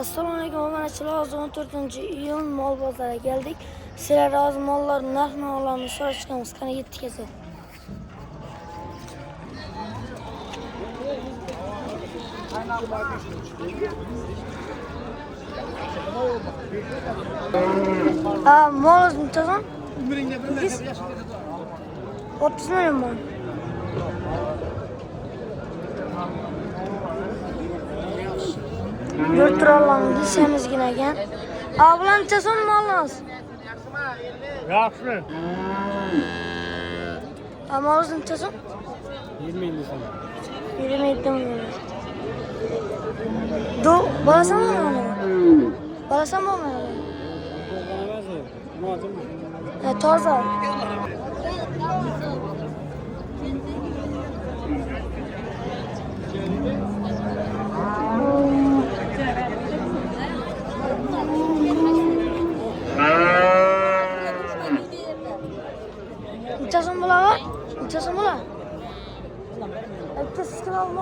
Assalamualaikum arkadaşlar. 14. iyun mal pazara geldik. Sizler razı malların narx-navolarını so'rab chiqamiz. Qani yetti kese. Mal o'zini tozan? 30 milyon mu? Yurtlardan gitsemizgina ekan. Bularni nechaso'm molimiz? Yaxshi. Molimiz nechaso'm? 27 so'm. 27 milyon. Bolasan mı? Bolasan mı? Toza. Nechaso'm bo'ladi? Nechaso'm bo'ladi? Ikkisi kilomi?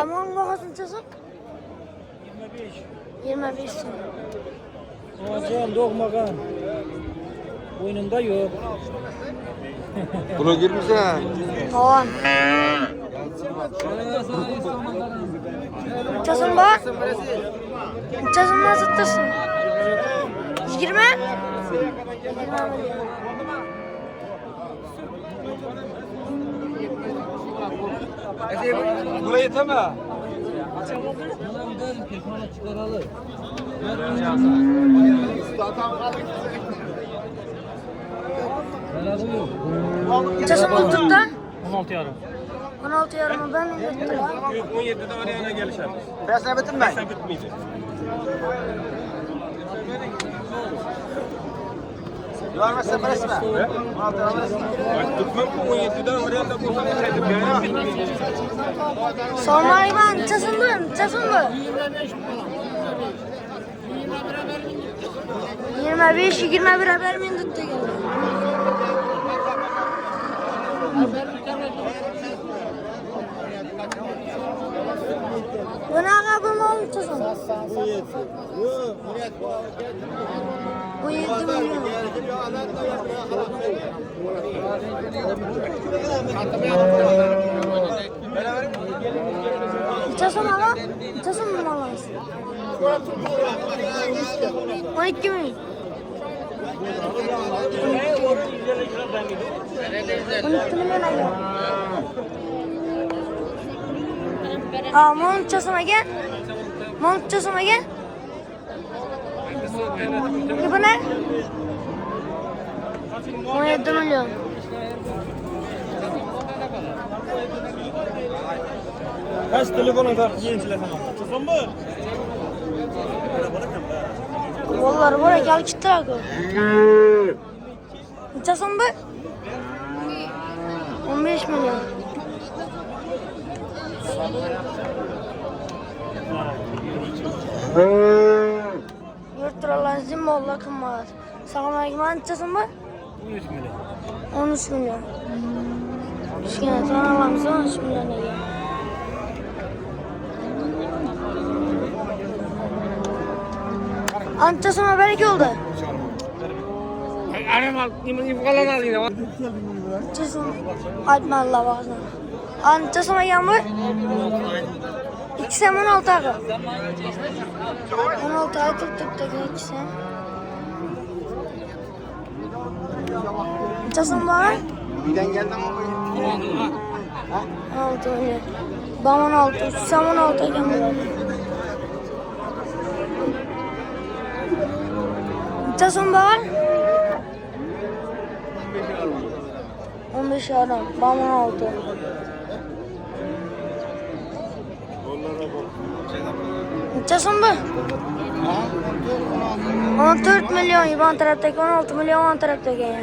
Aman bahası nechaso'm? 25 so'm. Hocam doğmagan. Boynunda yok. Buna girmişsen. Tamam. Nechaso'm bor? Nechaso'mdan sattirsin? 20? 20 milyon. Buna yeteme. Nechaso'm bo'lib turibdi? 16 yarım. 16 yarım ben mi yettim? 17'de oraya gelişemiz. Presine bitirme. Presine bitmeyecek. Görmezse presine. 16'da presine. Tutmam ki 17'den oraya da kurtaracaktık. Yani bitmeyecek. Sormayman, nechaso'm bu? Nechaso'm bu? 25, 21 haber mi tuttu geldi? Bunaqa bo'lmadi nechaso'm? Bu 7 milyon. Nechaso'm ala? Nechaso'm olamiz? 12 milyon. 12 milyon aka. Mon nechaso'm aka? Mon nechaso'm aka? Bu ne? 17 milyon. Kaç telefonun var? Gençler tamam. Tutun mu? Vallahi buraya gel gitti abi. Nechaso'm bu? 15 milyon. Yurtlardan zimmolla kımmat. Selamünaleyküm. Nechaso'm bu? 13 milyon. 13 milyon. Kichkina ton olamiz 13 milyon ekan. Nechaso'm baraka oldu? Aramal, imkalan alayım. Nechaso'm? Aytma Allah bag'ishla. Nechaso'm ekan bu? 2 16 aka. 16 aytib turibdi aka 2 Nechaso'm bor? Birden geldin mi? 16 milyon. Bam 16, 3 16 ekan bu. Nechaso'm bor? 15 yarım. Bam 16. Nechaso'm bu? 14 milyon. İban taraftaki 16 milyon 10 taraftaki ya.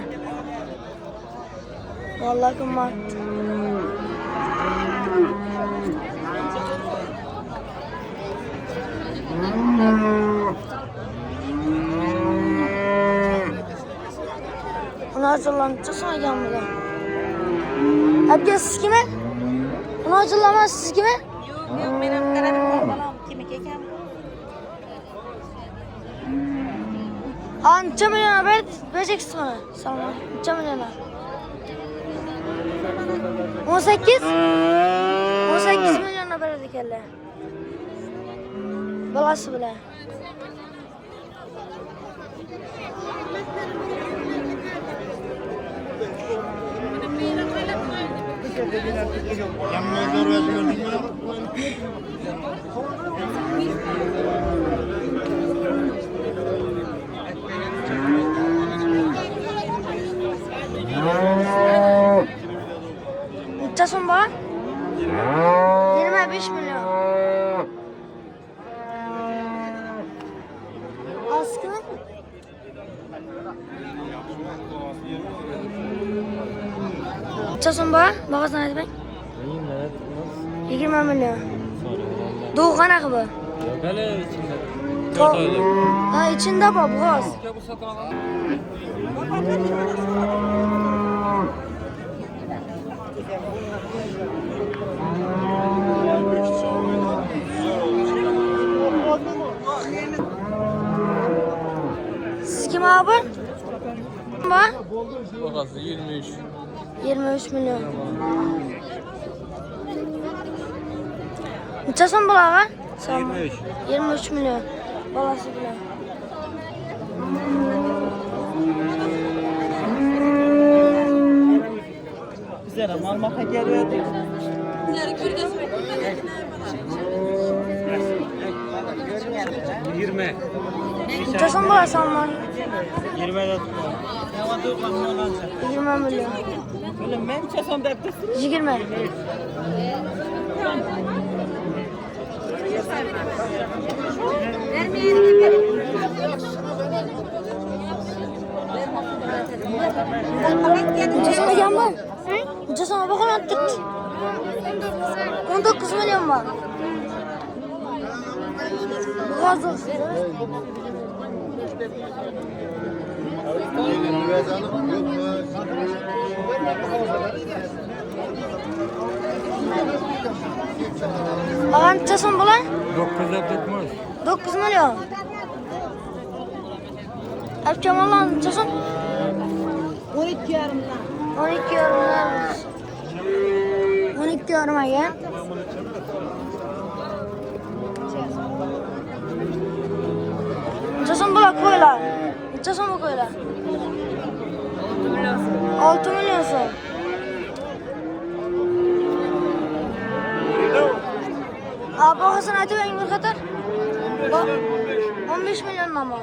Vallahi kımmat. acılanınca sonra yanmıyor. Hep siz kime? Bunu acılamaz siz kime? Yok benim karanım balam kimi kekem. Anca milyona vereceksin bana. Sana. Anca milyona. 18? 18 milyona verdik hele. Balası bile. Yanına zor verdim mi? Uçasın bana? 25 milyon. Askı? Uçasın bana? Bakasın hadi ben. 20 milyon. Doğukan akı bu. Böyle içinde. Ha içinde bu boğaz. Bu satın alalım. Siz kim abi? Bak. Bakası 23. 23 milyon. Uçasın bulağa? 23. 23 milyon. Balası bile. Güzel ama almaka geliyor değil. Uçasın bulağa sanma. 20 de tutma. 20 milyon. Oğlum ben çesem de yaptırsın. 20. Uçasın hocam var. Uçasın bakın attık. 19 milyon var. Bu az olsun. Ağam uçasın bu lan? 9'da tutmuş. 9 milyon. Yapacağım Allah'ın uçasın. 12 yarımdan. 12 yorumlar. 12 yoruma gel. Uçasın bula koyla. Uçasın bu koyla. 6 milyon son. Abi bakasın hadi ben bir kadar. 15 milyon ama.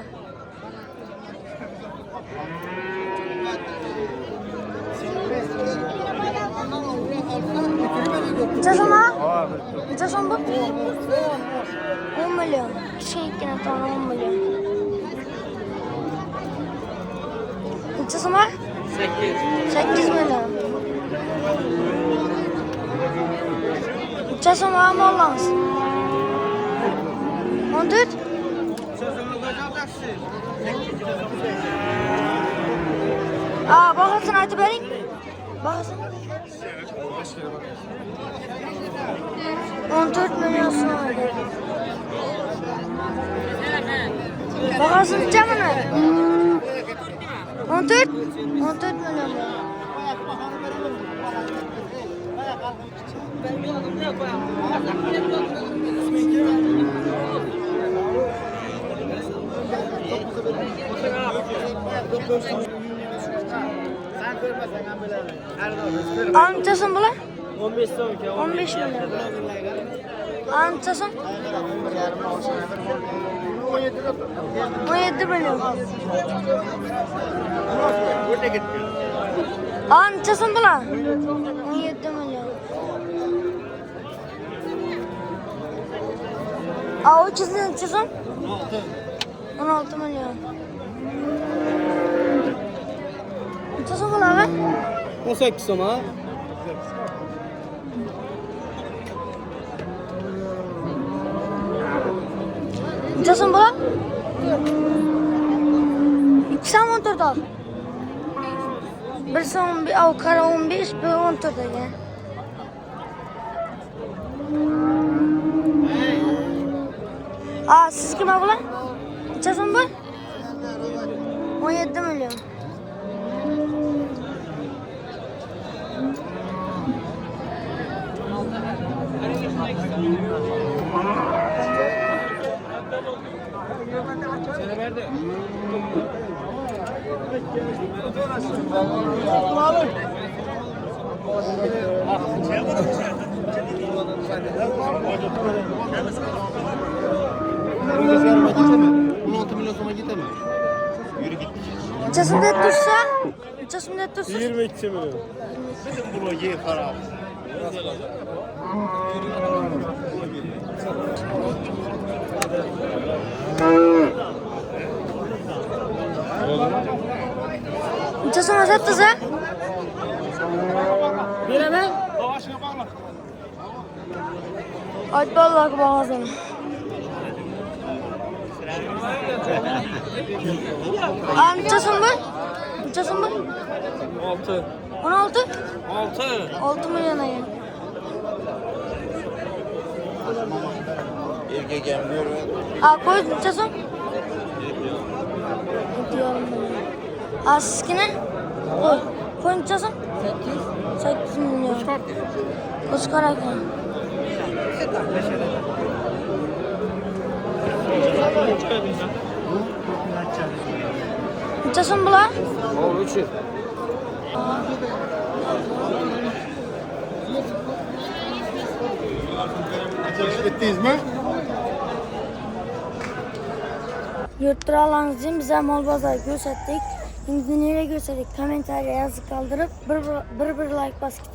Uçasın ha? Uçasın bu? 10 milyon. Şey yine tane 10 milyon. Uçasın ha? 8 milyon. Uçasın ha mı Allah'ımız? 14? Aa bakasın hadi verin. Bakasın. 14 milyon sonra. Bakasın camına. 14? 14 milyon. Amcasın bu lan? 15 sonraki. 15 milyon. Amcasın? 17 milyon. Amcasın bu lan? 17 milyon. Aa o çizin. 16 milyon. Amcasın bu lan? 18 ama. Amcasın bu lan? 2 motor da. Birisi 11, avukara 15, biri 14 ekan. Siz kim bular? Necha so'm bu? 17 million. Necha so'm deb tursa? Necha so'm deb tursa? 22 milyon. Necha so'm sotdingiz? Beraman. Aytib Allohga bag'azim. Necha so'm bu? Necha so'm bu? 6. 16? 6. 6 milyon ekan. Erkek emliyor. Qo'y necha so'm? 7,5 milyon. Sizkini? Qo'y necha so'm? 8 milyon. Qo'shqar ekan. Necha so'm bular? O 300. Bittizmi? Yurtlarınızın bize mal bazar gösterdik. Şimdi nereye gösterdik? Komentarya yazıp kaldırıp bir like basın.